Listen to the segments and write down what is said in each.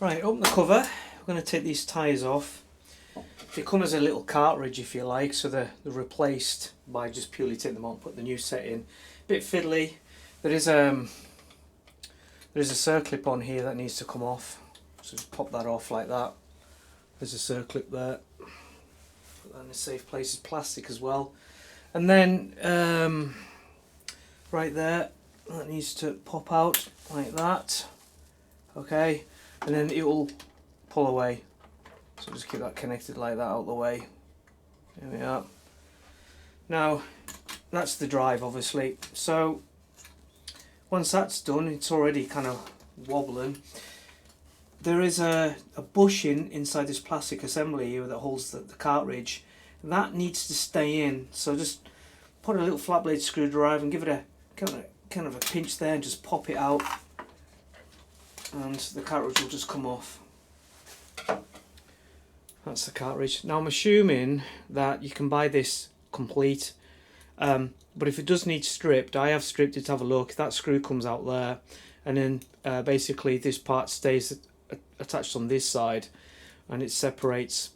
Right, open the cover. We're going to take these tyres off. They come as a little cartridge if you like, so they're replaced by just purely taking them out, put the new set in. Bit fiddly. There is a circlip on here that needs to come off, so just pop that off like that. There's a circlip there. Put that in a safe place. It's plastic as well. And then right there, that needs to pop out like that. Okay, and then it will pull away. So just keep that connected like that out of the way. There we are. Now that's the drive, obviously. So once that's done, it's already kind of wobbling. There is a bushing inside this plastic assembly here that holds the cartridge. That needs to stay in. So just put a little flat blade screwdriver and give it a kind of a pinch there and just pop it out, and the cartridge will just come off. That's the cartridge. Now I'm assuming that you can buy this complete, but if it does need stripped, I have stripped it to have a look. That screw comes out there, and then basically this part stays attached on this side and it separates.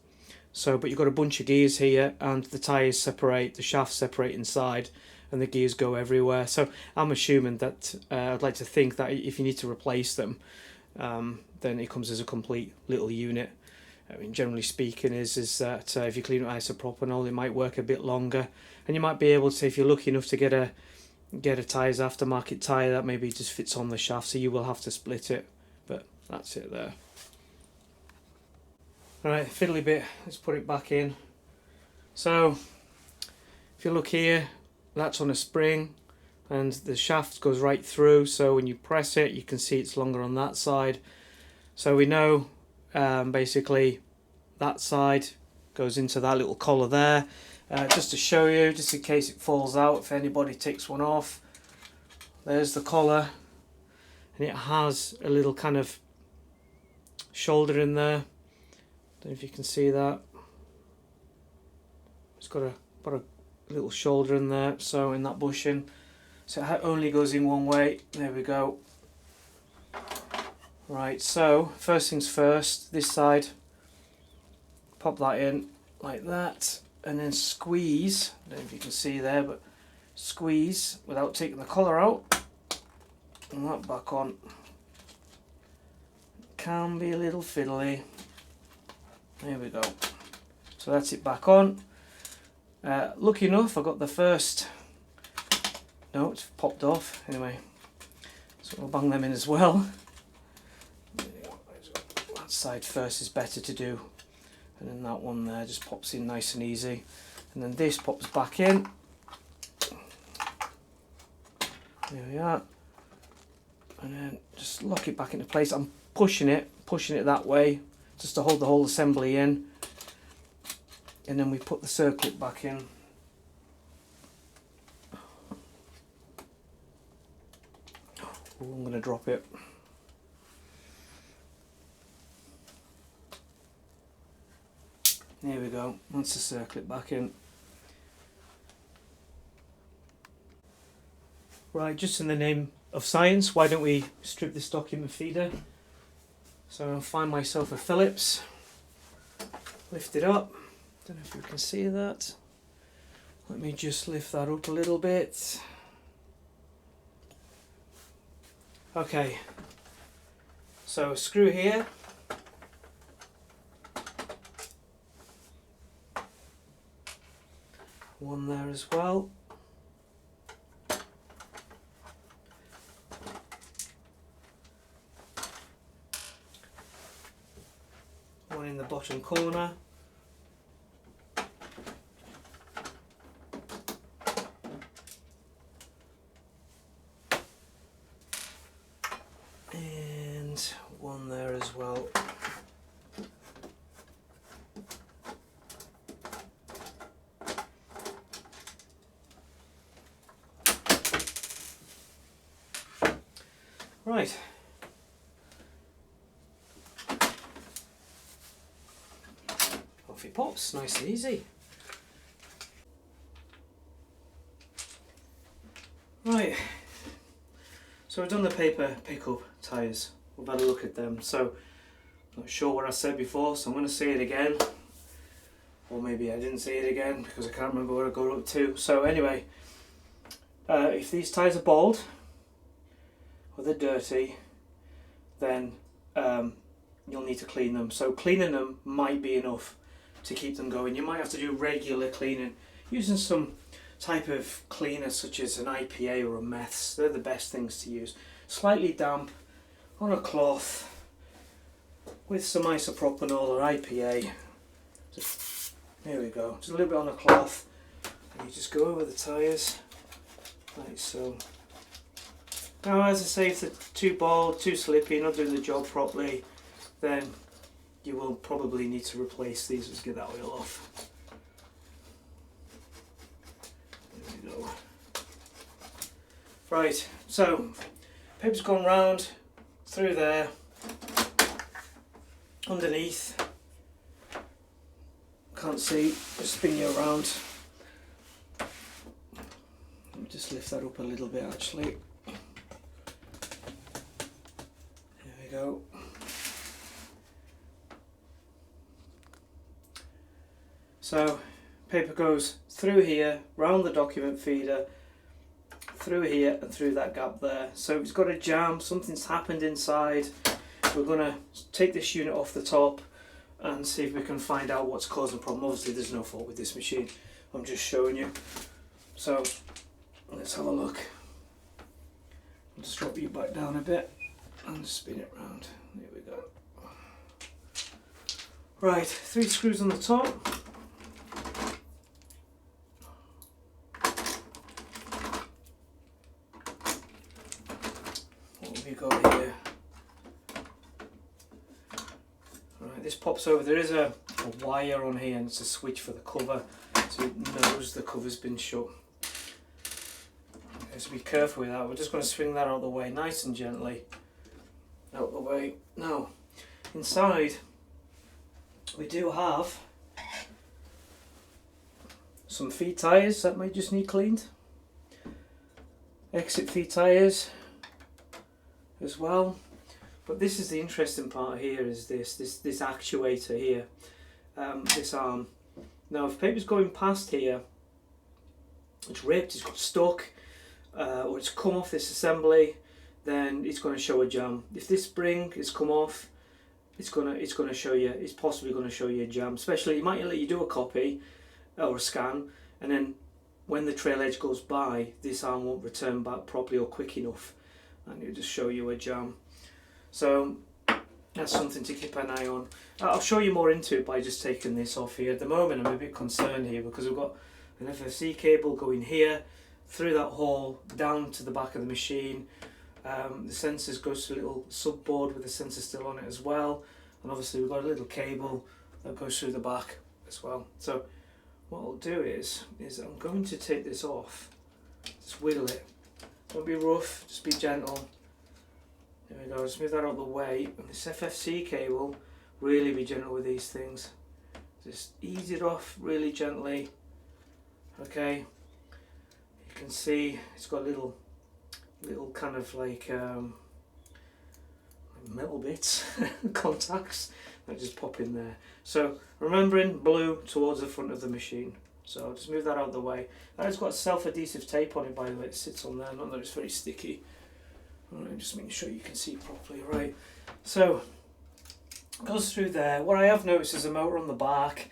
So, but you've got a bunch of gears here, and the tyres separate, the shafts separate inside, and the gears go everywhere. So I'm assuming that I'd like to think that if you need to replace them, then it comes as a complete little unit. I mean, generally speaking, is that if you clean it with isopropanol, it might work a bit longer, and you might be able to, if you're lucky enough to get a tyres aftermarket tyre that maybe just fits on the shaft, so you will have to split it. But that's it there. Right, fiddly bit. Let's put it back in. So if you look here, that's on a spring, and the shaft goes right through. So when you press it, you can see it's longer on that side. So we know. Basically that side goes into that little collar there, just to show you, just in case it falls out, if anybody takes one off. There's the collar, and it has a little kind of shoulder in there. Don't know if you can see that. It's got a little shoulder in there, so in that bushing, so it only goes in one way. There we go. Right, so first things first, this side, pop that in like that, and then squeeze. I don't know if you can see there, but squeeze without taking the collar out, and that back on. Can be a little fiddly. There we go. So that's it back on. Lucky enough, I got the first. No, it's popped off. Anyway, so we'll bang them in as well. That side first is better to do, and then that one there just pops in nice and easy, and then this pops back in. There we are, and then just lock it back into place. I'm pushing it that way just to hold the whole assembly in, and then we put the circlip back in. Ooh, I'm going to drop it. There we go, that's the circlip back in. Right, just in the name of science, why don't we strip this document feeder? So I'll find myself a Phillips, lift it up, don't know if you can see that. Let me just lift that up a little bit. Okay, so a screw here. One there as well. One in the bottom corner. And one there as well. Right. Off it pops, nice and easy. Right. So we've done the paper pickup tyres. We've had a look at them. So Not sure what I said before, so I'm going to say it again. Or maybe I didn't say it again because I can't remember what I got up to. So anyway, if these tyres are bald or they're dirty, then you'll need to clean them. So cleaning them might be enough to keep them going. You might have to do regular cleaning using some type of cleaner such as an IPA or a meths. They're the best things to use. Slightly damp on a cloth with some isopropanol or IPA. There we go, just a little bit on a cloth, and you just go over the tyres like so. Now, as I say, if they're too bald, too slippy, not doing the job properly, then you will probably need to replace these. Let's get that oil off. There we go. Right, so paper's gone round through there, underneath. Can't see, just spin you around. Let me just lift that up a little bit actually. There we go. So paper goes through here, round the document feeder, through here and through that gap there. So it's got a jam, something's happened inside. We're going to take this unit off the top and see if we can find out what's causing the problem. Obviously there's no fault with this machine, I'm just showing you. So let's have a look. I'll just drop you back down a bit and spin it round. There we go. Right, 3 screws on the top. What have we got here? This pops over. There is a wire on here and it's a switch for the cover, so it knows the cover's been shut. Okay, so be careful with that. We're just going to swing that out of the way nice and gently. Out the way. Now, inside we do have some feed tyres that might just need cleaned. Exit feed tyres as well. But this is the interesting part here, is this actuator here, this arm. Now if paper's going past here, it's ripped, it's got stuck, or it's come off this assembly, then it's going to show a jam. If this spring has come off, it's going to show you, it's possibly going to show you a jam. Especially, it might let you do a copy or a scan, and then when the trail edge goes by, this arm won't return back properly or quick enough, and it'll just show you a jam. So that's something to keep an eye on. I'll show you more into it by just taking this off here. At the moment I'm a bit concerned here because we've got an FFC cable going here, through that hole, down to the back of the machine. The sensors goes to a little subboard with the sensor still on it as well. And obviously we've got a little cable that goes through the back as well. So what I'll do is I'm going to take this off, just wiggle it. Don't be rough, just be gentle. There we go, just move that out of the way. And this FFC cable, really be gentle with these things. Just ease it off really gently. Okay, you can see it's got little kind of like metal bits, contacts that just pop in there. So remembering blue towards the front of the machine. So just move that out of the way. That has got self-adhesive tape on it, by the way. It sits on there, not that it's very sticky. Alright, just making sure you can see properly. Right, so it goes through there. What I have noticed is a motor on the back.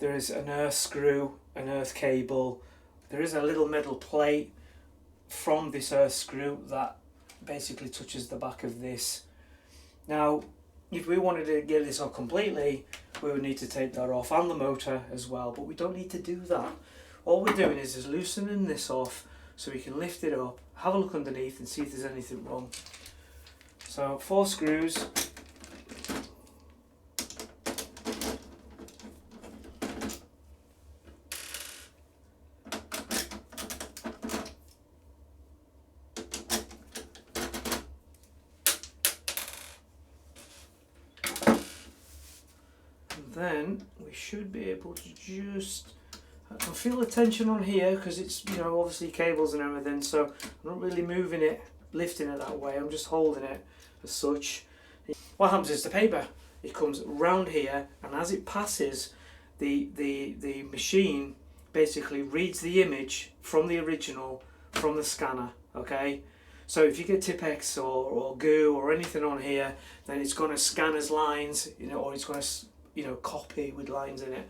There is an earth screw, an earth cable. There is a little metal plate from this earth screw that basically touches the back of this. Now, if we wanted to get this off completely, we would need to take that off, and the motor as well, but we don't need to do that. All we're doing is loosening this off so we can lift it up, have a look underneath and see if there's anything wrong. So 4 screws. Then we should be able to just, I can feel the tension on here because it's, you know, obviously cables and everything, so I'm not really moving it, lifting it that way, I'm just holding it as such. What happens is the paper it comes round here, and as it passes, the machine basically reads the image from the original from the scanner. Okay, so if you get Tipex or goo or anything on here, then it's going to scan as lines, you know, or it's going to, you know, copy with lines in it.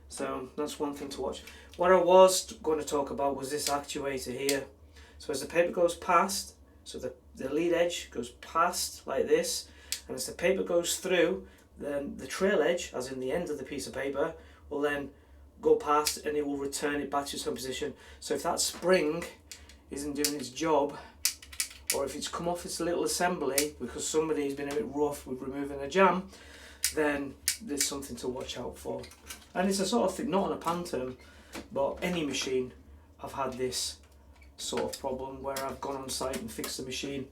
So that's one thing to watch. What I was going to talk about was this actuator here. So as the paper goes past, so the lead edge goes past like this, and as the paper goes through, then the trail edge, as in the end of the piece of paper, will then go past and it will return it back to its own position. So if that spring isn't doing its job, or if it's come off its little assembly because somebody's been a bit rough with removing a jam, then there's something to watch out for. And it's a sort of thing, not on a Pantum, but any machine. I've had this sort of problem where I've gone on site and fixed the machine,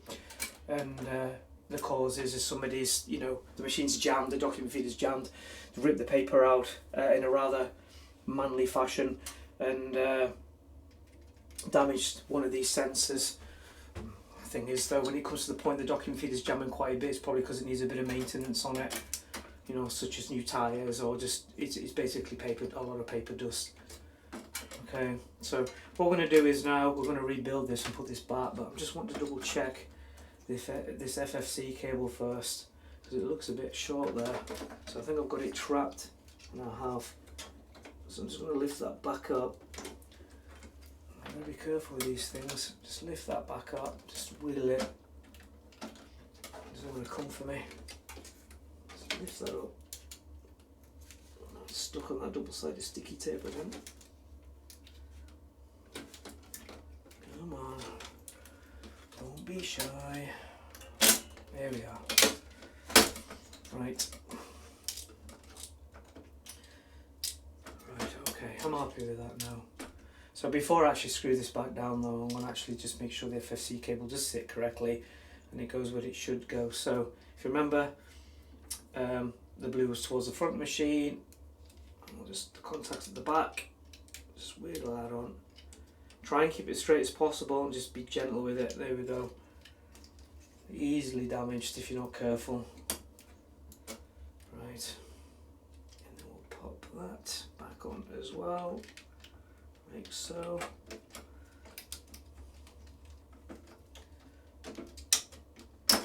and the cause is somebody's, you know, the machine's jammed, the document feeder's jammed, ripped the paper out in a rather manly fashion, and damaged one of these sensors. The thing is though, when it comes to the point the document feeder's jamming quite a bit, it's probably because it needs a bit of maintenance on it, you know, such as new tyres, or just it's basically a lot of paper dust. Okay, so what we're going to do is now we're going to rebuild this and put this back, but I just want to double check this FFC cable first, because it looks a bit short there. So I think I've got it trapped, and I have. So I'm just going to lift that back up. I'm going to be careful with these things. Just lift that back up, just wheel it. It's not going to come for me. Just lift that up. Oh, it's stuck on that double-sided sticky tape again. Come on, don't be shy. There we are. Right. Right, okay, I'm happy with that now. So before I actually screw this back down though, I'm going to actually just make sure the FFC cable does sit correctly and it goes where it should go. So if you remember, the blue was towards the front of the machine, and we'll just the contacts at the back, just wiggle that on. Try and keep it straight as possible and just be gentle with it. There we go. Easily damaged if you're not careful. Right. And then we'll pop that back on as well. Like so. There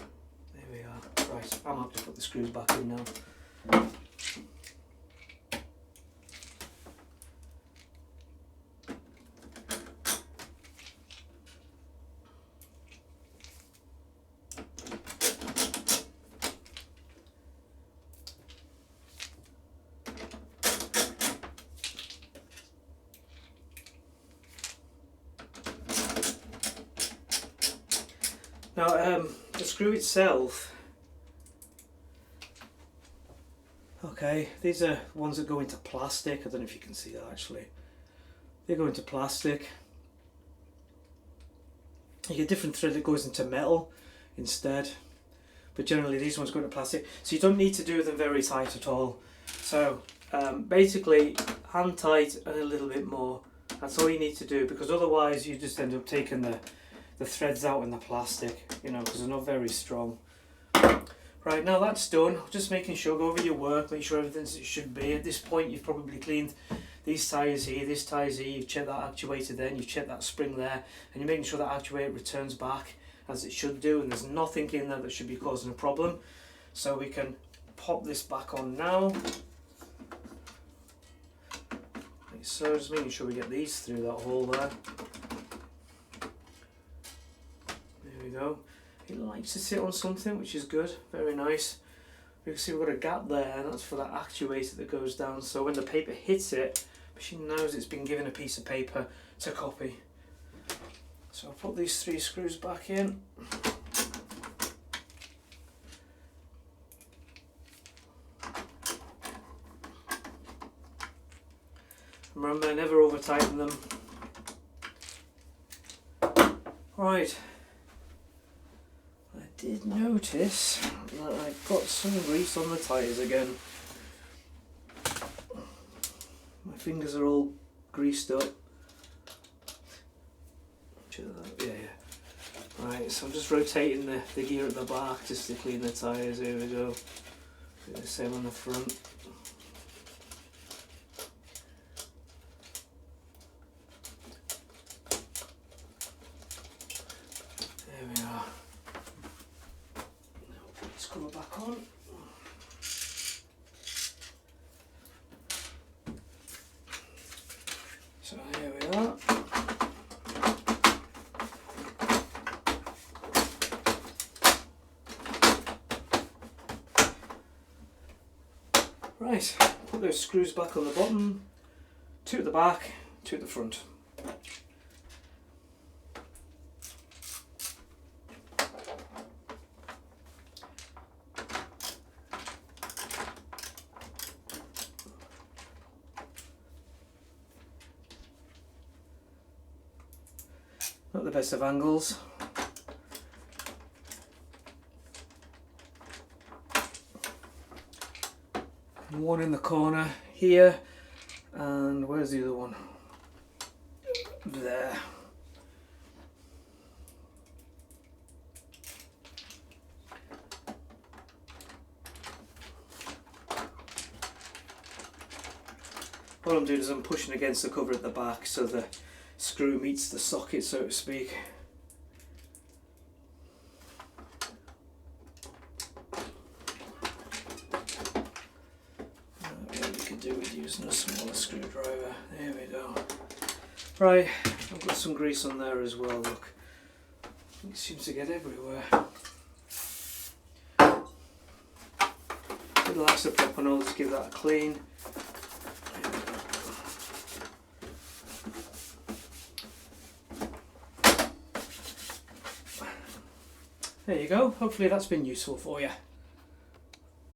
we are. Right, I'm happy to put the screws back in now. Now, the screw itself, okay, these are ones that go into plastic. I don't know if you can see that actually. They go into plastic. You get different thread that goes into metal instead, but generally these ones go into plastic. So you don't need to do them very tight at all. So basically hand tight and a little bit more. That's all you need to do, because otherwise you just end up taking the threads out in the plastic, you know, because they're not very strong. Right, now that's done, just making sure, go over your work, make sure everything's as it should be. At this point you've probably cleaned these tyres here, this tyres here, you've checked that actuator there, and you've checked that spring there, and you're making sure that actuator returns back as it should do, and there's nothing in there that should be causing a problem. So we can pop this back on now. Like so, just making sure we get these through that hole there. There we go. It likes to sit on something, which is good, very nice. You can see we've got a gap there, and that's for that actuator that goes down. So when the paper hits it, the machine knows it's been given a piece of paper to copy. So I'll put these 3 screws back in. Remember, never over tighten them. Right. I did notice that I've got some grease on the tyres again. My fingers are all greased up. Yeah. Right, so I'm just rotating the gear at the back just to clean the tyres. Here we go. Do the same on the front. There we are. Now put this cover back on. So here we are. Right, put those screws back on the bottom, 2 at the back, 2 at the front. Not the best of angles. One in the corner here, and where's the other one? There. What I'm doing is I'm pushing against the cover at the back so the screw meets the socket, so to speak. Do with using a smaller screwdriver. There we go. Right, I've got some grease on there as well, look. It seems to get everywhere. Little isopropyl, just give that a clean. There you go. Hopefully that's been useful for you.